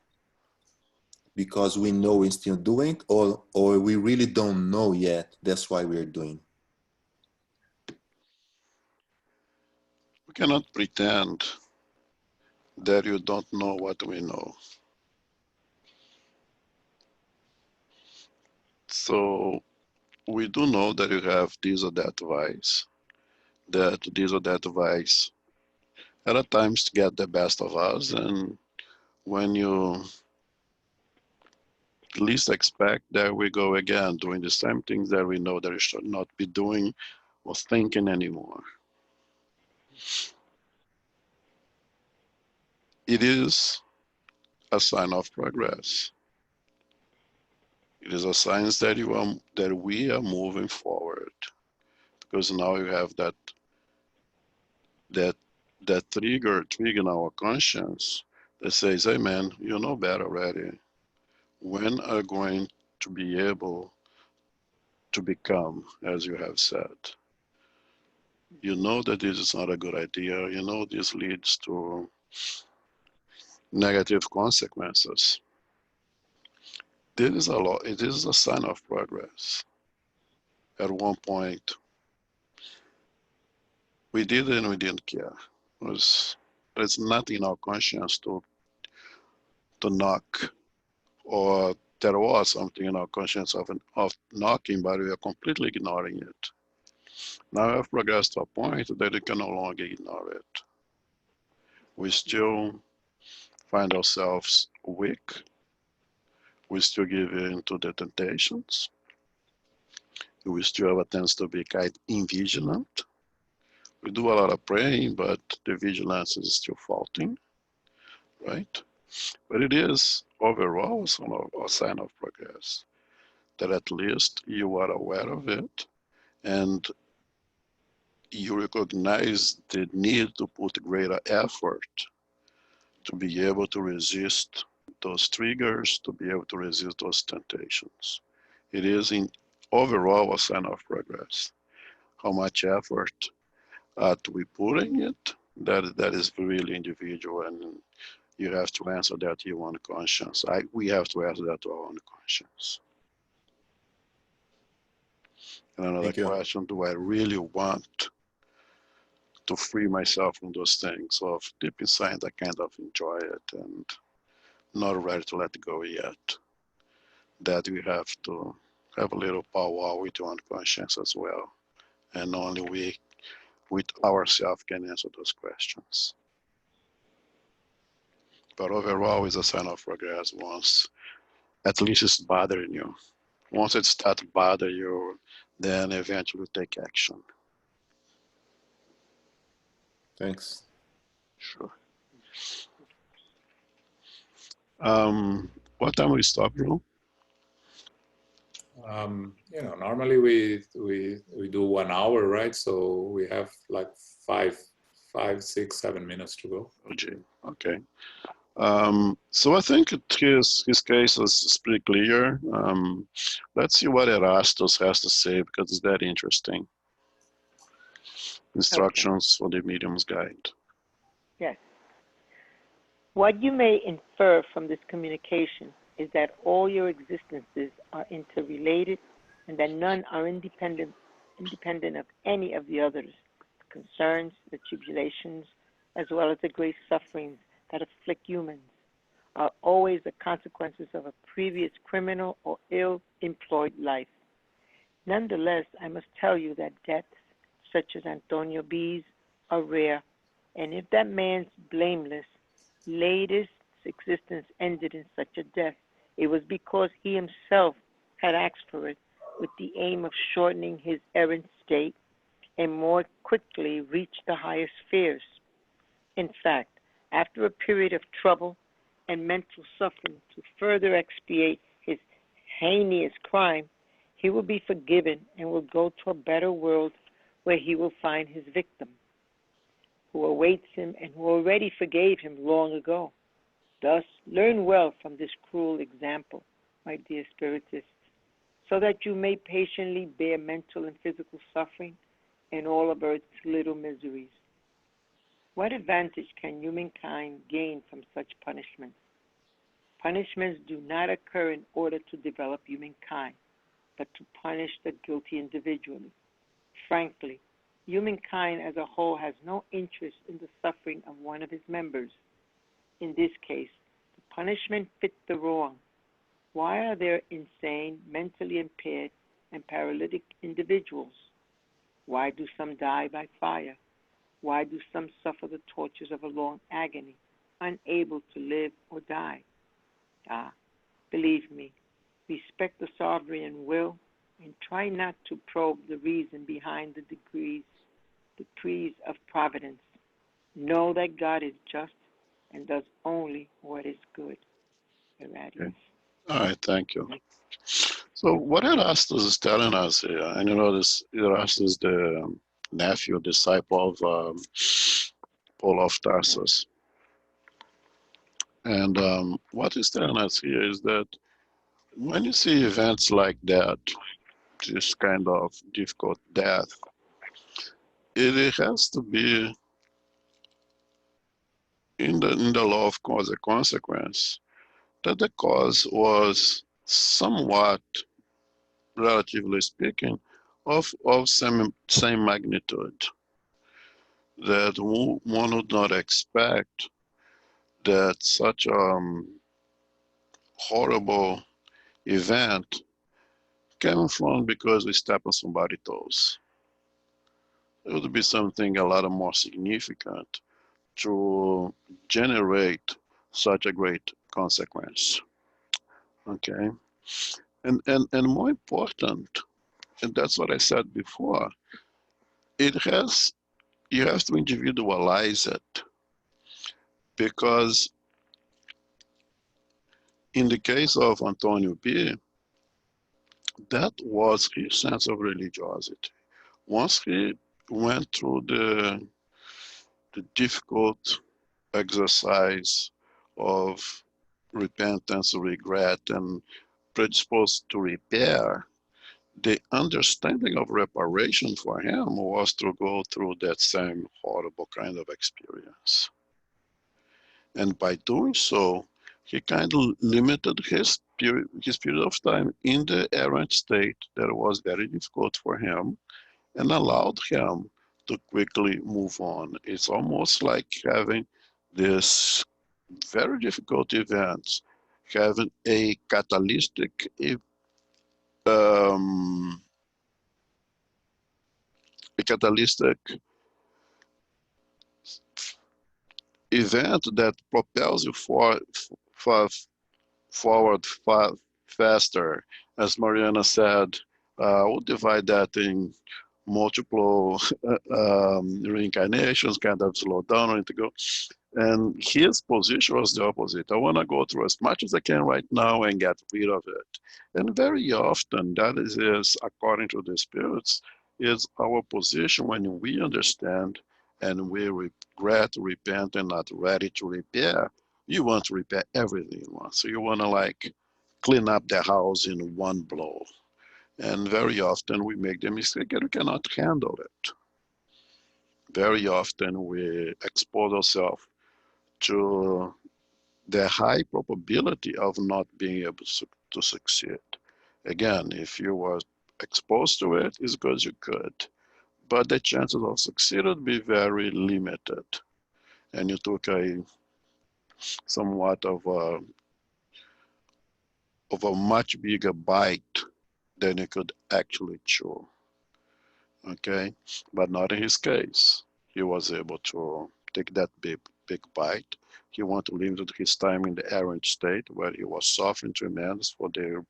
Speaker 6: because we know we're still doing it, or we really don't know yet, that's why we're doing it?
Speaker 1: We cannot pretend that you don't know what we know. So we do know that you have this or that vice, that this or that vice at times get the best of us, and when you least expect, there we go again, doing the same things that we know that we should not be doing or thinking anymore. It is a sign of progress. It is a sign that we are moving forward, because now you have that trigger in our conscience that says, hey man, you know better already. When are you going to be able to become, as you have said? You know that this is not a good idea. You know this leads to negative consequences. This is it is a sign of progress. At one point, we did and we didn't care. There's nothing in our conscience to knock, or there was something in our conscience of knocking, but we are completely ignoring it. Now we have progressed to a point that we can no longer ignore it. We still find ourselves weak. We still give in to the temptations. We still have a tendency to be quite invigilant. We do a lot of praying, but the vigilance is still faulting, right? But it is overall a sign of progress, that at least you are aware of it and you recognize the need to put greater effort to be able to resist those triggers, to be able to resist those temptations. It is overall a sign of progress. How much effort do we put in it? That is really individual, and you have to answer that to your own conscience. We have to answer that to our own conscience. And another question, do I really want to free myself from those things? Of deep inside, I kind of enjoy it and not ready to let go yet. That we have to have a little power with your own conscience as well. And only we, with ourselves, can answer those questions. But overall, it's a sign of progress once at least it's bothering you. Once it starts to bother you, then eventually take action.
Speaker 6: Thanks.
Speaker 1: Sure. What time we stop, bro?
Speaker 3: Normally we do 1 hour, right? So we have like 5, 6, 7 minutes to go.
Speaker 1: Okay. So I think his case is pretty clear. Let's see what Erastus has to say, because it's that interesting. Instructions for the Medium's Guide.
Speaker 2: Yes. What you may infer from this communication is that all your existences are interrelated and that none are independent of any of the others. The concerns, the tribulations, as well as the great sufferings that afflict humans are always the consequences of a previous criminal or ill-employed life. Nonetheless, I must tell you that deaths such as Antonio B's are rare, and if that man's blameless latest existence ended in such a death, it was because he himself had asked for it with the aim of shortening his errant state and more quickly reach the higher spheres. In fact, after a period of trouble and mental suffering to further expiate his heinous crime, he will be forgiven and will go to a better world where he will find his victim, who awaits him and who already forgave him long ago. Thus, learn well from this cruel example, my dear spiritists, so that you may patiently bear mental and physical suffering and all of earth's little miseries. What advantage can humankind gain from such punishments? Punishments do not occur in order to develop humankind, but to punish the guilty individually. Frankly, humankind as a whole has no interest in the suffering of one of its members. In this case, the punishment fits the wrong. Why are there insane, mentally impaired, and paralytic individuals? Why do some die by fire? Why do some suffer the tortures of a long agony, unable to live or die? Ah, believe me, respect the sovereign will and try not to probe the reason behind the decrees of providence. Know that God is just and does only what is good. Eradius.
Speaker 1: Okay. All right, thank you. So what Erastus is telling us here, and you know this Erastus is the nephew, disciple of Paul of Tarsus. And what he's telling us here is that when you see events like that, this kind of difficult death, it has to be in the law of cause and consequence that the cause was somewhat, relatively speaking, of same magnitude. That one would not expect that such a horrible event came from because we step on somebody's toes. It would be something a lot more significant to generate such a great consequence. Okay, and more important, and that's what I said before, it has you have to individualize it, because in the case of Antonio B, that was his sense of religiosity. Once he went through the difficult exercise of repentance, regret, and predisposed to repair, the understanding of reparation for him was to go through that same horrible kind of experience. And by doing so, he kind of limited his period of time in the errant state that was very difficult for him, and allowed him to quickly move on. It's almost like having this very difficult events, having a um, catalytic event that propels you forward faster. As Mariana said, we'll divide that in multiple reincarnations, kind of slow down and to go. And his position was the opposite. I want to go through as much as I can right now and get rid of it. And very often that is according to the spirits, is our position when we understand and we regret, repent, and not ready to repair. You want to repair everything you want. So you want to like clean up the house in one blow. And very often we make the mistake and we cannot handle it. Very often we expose ourselves to the high probability of not being able to succeed. Again, if you were exposed to it, it's because you could. But the chances of succeeding would be very limited. And you took a somewhat of a much bigger bite than he could actually chew. Okay, but not in his case. He was able to take that big bite. He wanted to limit his time in the errant state where he was suffering tremendous for the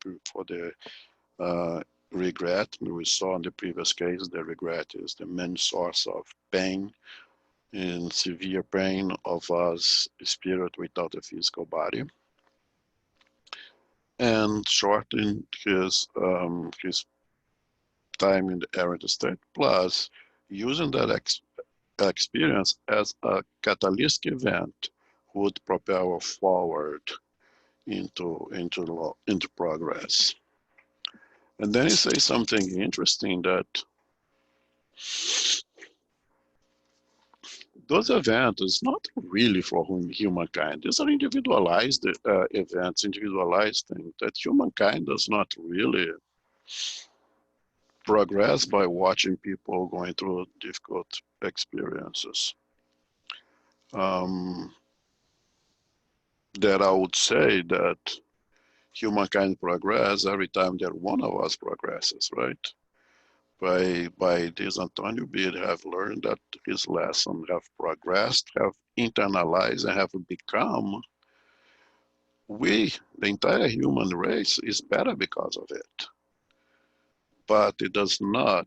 Speaker 1: regret. We saw in the previous case, the regret is the main source of pain and severe pain of us spirit without a physical body, and shorten his time in the errant state, plus using that experience as a catalytic event would propel forward into progress. And then he says something interesting, that those events is not really for humankind. These are individualized events, individualized things that humankind does not really progress by watching people going through difficult experiences. That I would say that humankind progress every time that one of us progresses, right? By this, Antonio Beard have learned that his lesson, have progressed, have internalized, and have become. We, the entire human race, is better because of it. But it does not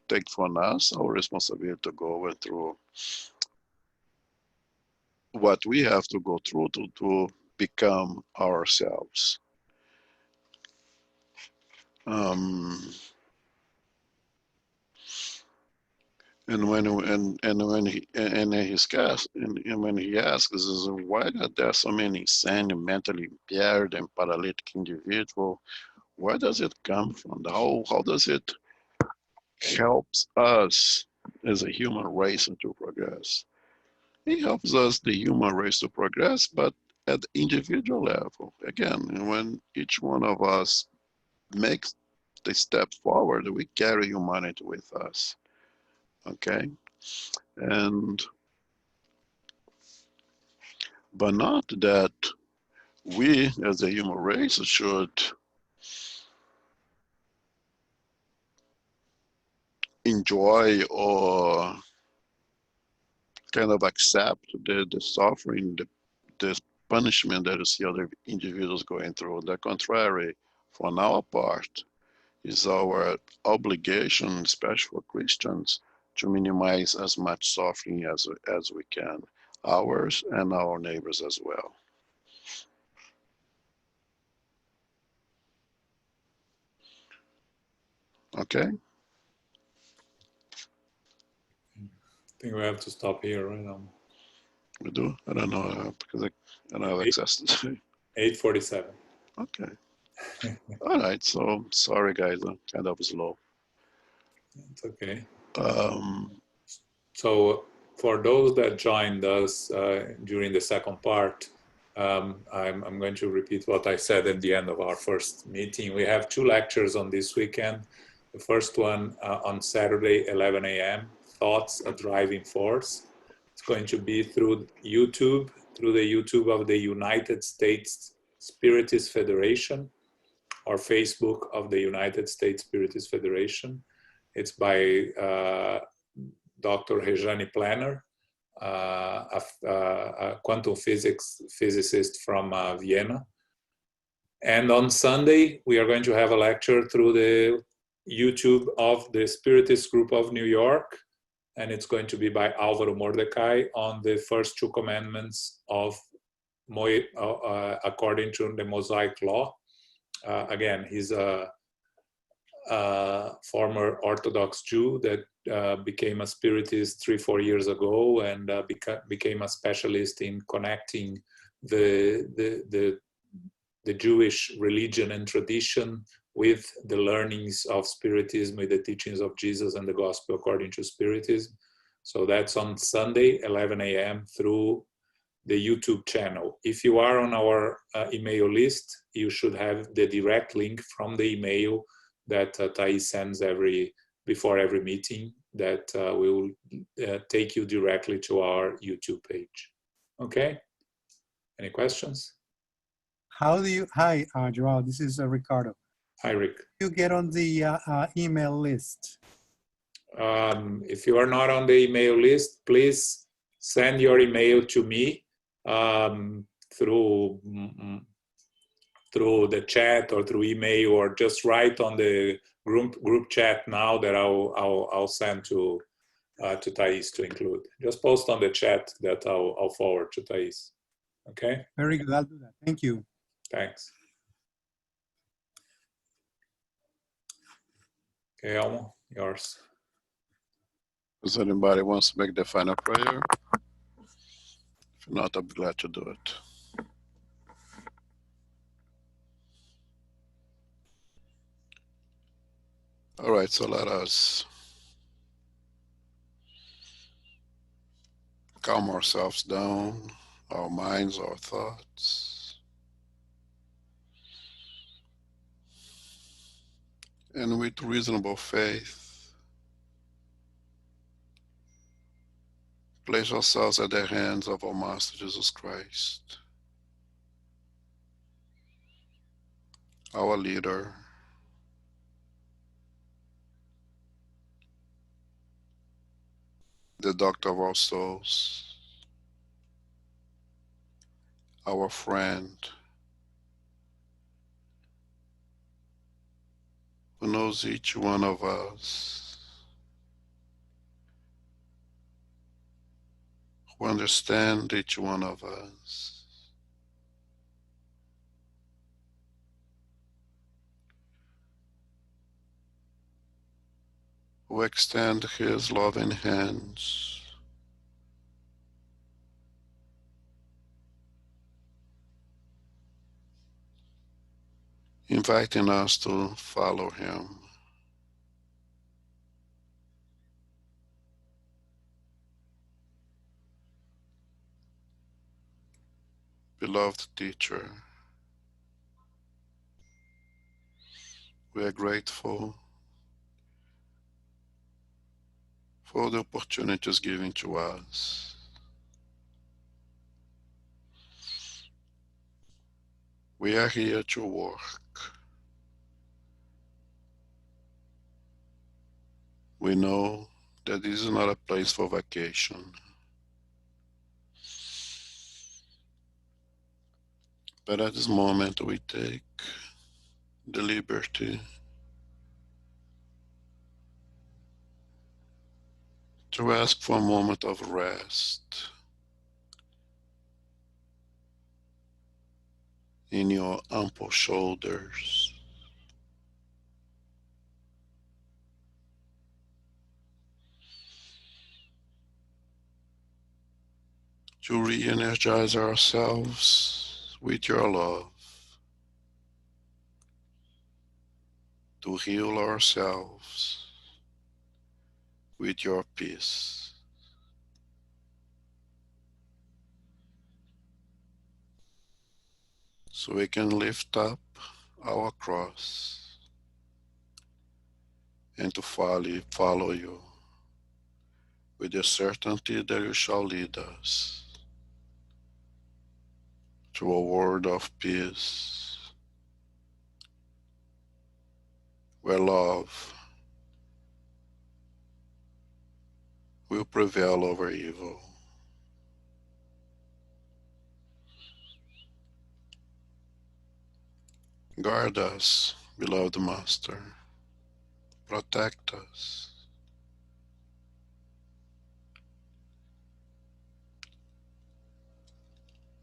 Speaker 1: take from us our responsibility to go through what we have to go through to become ourselves. And when he asks is why are there so many sane, mentally impaired, and paralytic individuals? Where does it come from? How does it helps us as a human race to progress? It helps us, the human race, to progress, but at the individual level. Again, when each one of us makes the step forward, we carry humanity with us. Okay, but not that we as a human race should enjoy or kind of accept the suffering, the punishment that you see other individuals going through. On the contrary, for our part, is our obligation, especially for Christians, to minimize as much suffering as we can, ours and our neighbors as well. Okay?
Speaker 3: I think we have to stop here, right?
Speaker 1: We do? I don't know, because I don't have access to it.
Speaker 3: 8:47.
Speaker 1: Okay. All right, so sorry guys, I'm kind of slow.
Speaker 3: It's okay.
Speaker 1: Um,
Speaker 3: So for those that joined us during the second part, I'm going to repeat what I said at the end of our first meeting. We have 2 lectures on this weekend. The first one on Saturday, 11 a.m., Thoughts, a Driving Force. It's going to be through YouTube of the United States Spiritist Federation, or Facebook of the United States Spiritist Federation. It's by Dr. Rejane Planner, a quantum physics physicist from Vienna. And on Sunday, we are going to have a lecture through the YouTube of the Spiritist Group of New York, and it's going to be by Álvaro Mordecai on the first 2 commandments of according to the Mosaic Law. Again, he's a former Orthodox Jew that became a Spiritist 3-4 years ago, and became a specialist in connecting the Jewish religion and tradition with the learnings of Spiritism, with the teachings of Jesus and the Gospel according to Spiritism. So that's on Sunday, 11 a.m. through the YouTube channel. If you are on our email list, you should have the direct link from the email that Thais sends before every meeting, that will take you directly to our YouTube page. Okay? Any questions?
Speaker 11: Hi, Joao, this is Ricardo.
Speaker 3: Hi, Rick.
Speaker 11: You get on the email list.
Speaker 3: If you are not on the email list, please send your email to me through the chat or through email, or just write on the group chat now that I'll send to Thais to include. Just post on the chat that I'll forward to Thais. Okay.
Speaker 11: Very good. I'll do that. Thank you.
Speaker 3: Thanks. Okay, Elmo, yours.
Speaker 1: Does anybody wants to make the final prayer? If not, I'll be glad to do it. All right, so let us calm ourselves down, our minds, our thoughts. And with reasonable faith, place ourselves at the hands of our Master Jesus Christ, our leader, the doctor of our souls, our friend, who knows each one of us, who understands each one of us, who extend his loving hands inviting us to follow him. Beloved teacher, we are grateful for the opportunities given to us. We are here to work. We know that this is not a place for vacation, but at this moment we take the liberty to ask for a moment of rest in your ample shoulders, to re-energize ourselves with your love, to heal ourselves with your peace. So we can lift up our cross and to follow you with the certainty that you shall lead us to a world of peace, where love will prevail over evil. Guard us, beloved Master. Protect us.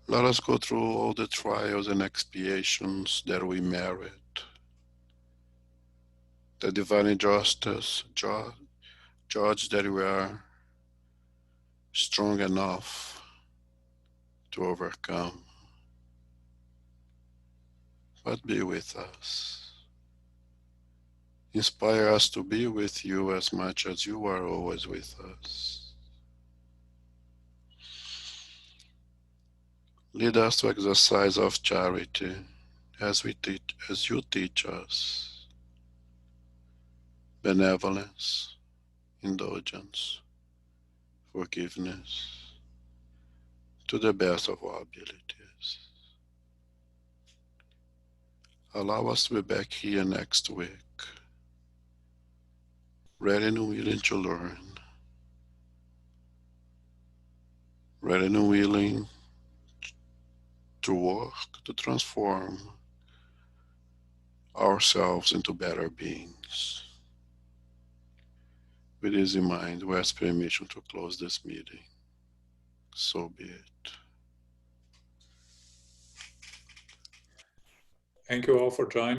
Speaker 1: Let us go through all the trials and expiations that we merit. The divine justice judge that we are strong enough to overcome. But be with us. Inspire us to be with you as much as you are always with us. Lead us to exercise of charity as you teach us. Benevolence, indulgence, forgiveness, to the best of our abilities. Allow us to be back here next week, ready and willing to learn, ready and willing to work, to transform ourselves into better beings. With this in mind, we ask permission to close this meeting. So be it.
Speaker 3: Thank you all for joining.